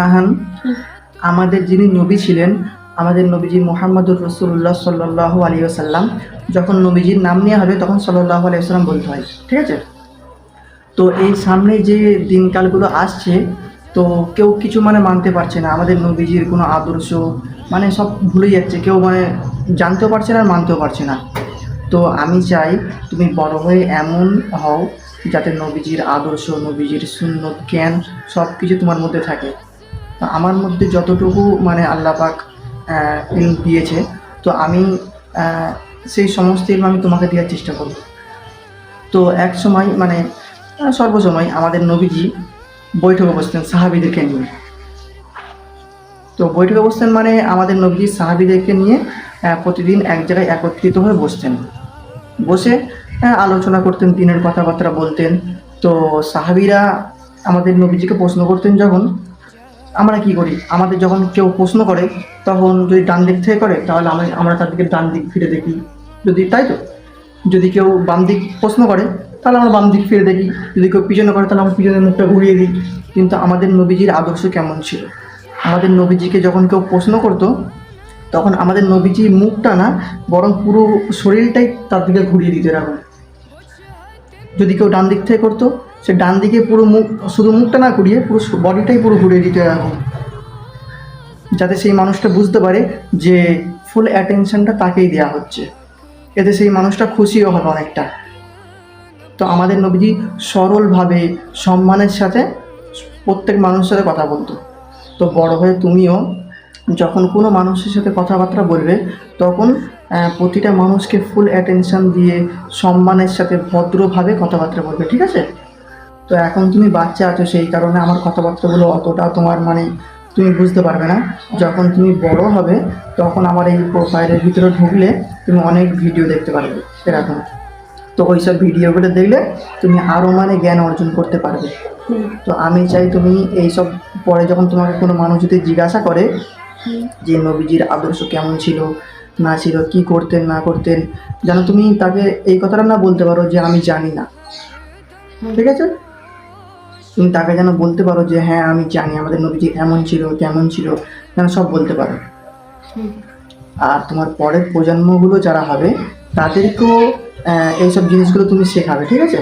আহান, আমাদের যিনি নবী ছিলেন, আমাদের নবীজি মুহাম্মদুর রাসূলুল্লাহ সাল্লাল্লাহু আলাইহি ওয়াসাল্লাম, যখন নবীজির নাম নেওয়া হবে তখন সাল্লাল্লাহু আলাইহি ওয়াসাল্লাম বলতে হয়, ঠিক আছে? তো এই সামনে যে দিনকালগুলো আসছে, তো কেউ কিছু মানে মানতে পারছে না, আমাদের নবীজির কোনো আদর্শ মানে সব ভুলে যাচ্ছে, কেউ মানে জানতেও পারছে না আর মানতেও পারছে না। তো আমি চাই তুমি বড় হয়ে এমন হও যাতে নবীজির আদর্শ, নবীজির সুন্নত, জ্ঞান সব কিছু তোমার মধ্যে থাকে। তো আমার মধ্যে যতটুকু মানে আল্লাহ পাক ইলম দিয়েছে, তো আমি সেই সমস্ত ইলম আমি তোমাকে দেওয়ার চেষ্টা করব। তো এক সময় মানে সর্বসময় আমাদের নবীজি বৈঠকে বসতেন সাহাবীদেরকে নিয়ে। তো বৈঠকে বসতেন মানে আমাদের নবীজি সাহাবীদেরকে নিয়ে প্রতিদিন এক জায়গায় একত্রিত হয়ে বসতেন, বসে আলোচনা করতেন, দিনের কথাবার্তা বলতেন। তো সাহাবীরা আমাদের নবীজিকে প্রশ্ন করতেন যখন, আমরা কি করি, আমাদের যখন কেউ প্রশ্ন করে তখন যদি ডান দিক থেকে করে তাহলে আমরা তার দিকে ডান দিক ফিরে দেখি, যদি তাই তো, যদি কেউ বাম দিক প্রশ্ন করে তাহলে আমরা বাম দিক ফিরে দেখি, যদি কেউ পিছনে করে তাহলে আমরা পিছনের মুখটা ঘুরিয়ে দিই। কিন্তু আমাদের নবীজির আদর্শ কেমন ছিল, আমাদের নবীজিকে যখন কেউ প্রশ্ন করতো তখন আমাদের নবীজির মুখটা না, বরং পুরো শরীরটাই তার দিকে ঘুরিয়ে দিত এরকম। যদি কেউ ডান দিক থেকে করতো, সে ডান দিকে পুরো মুখ, শুধু মুখটা না ঘুরিয়ে পুরো বডিটাই পুরো ঘুরিয়ে দিত এরকম, যাতে সেই মানুষটা বুঝতে পারে যে ফুল অ্যাটেনশনটা তাকেই দেওয়া হচ্ছে, এতে সেই মানুষটা খুশিও হবে অনেকটা। তো আমাদের নবীজি সরলভাবে সম্মানের সাথে প্রত্যেক মানুষের সাথে কথা বলতো। তো বড় হয়ে তুমিও যখন কোনো মানুষের সাথে কথাবার্তা বলবে তখন প্রতিটা মানুষকে ফুল অ্যাটেনশন দিয়ে সম্মানের সাথে ভদ্রভাবে কথাবার্তা বলবে, ঠিক আছে? তো এখন তুমি বাচ্চা আছো, সেই কারণে আমার কথাবার্তাগুলো অতটা তোমার মানে তুমি বুঝতে পারবে না। যখন তুমি বড় হবে তখন আমার এই প্রোফাইলের ভিতরে ঢুকলে তুমি অনেক ভিডিও দেখতে পারবে এরকম। তো ওই সব ভিডিওগুলো দেখলে তুমি আরও মানে জ্ঞান অর্জন করতে পারবে। তো আমি চাই তুমি এইসব পরে যখন তোমাকে কোনো মানুষ যদি জিজ্ঞাসা করে যে নবীজির আদর্শ কেমন ছিল না ছিল, কি করতেন না করতেন, যেন তুমি তাকে এই কথাটা না বলতে পারো যে আমি জানি না, ঠিক আছে? তুমি তাকে যেন বলতে পারো যে হ্যাঁ আমি জানি আমাদের নবীজি এমন ছিল তেমন ছিল, যেন সব বলতে পারো। আর তোমার পরের প্রজন্মগুলো যারা হবে তাদেরকেও এইসব জিনিসগুলো তুমি শেখাবে, ঠিক আছে?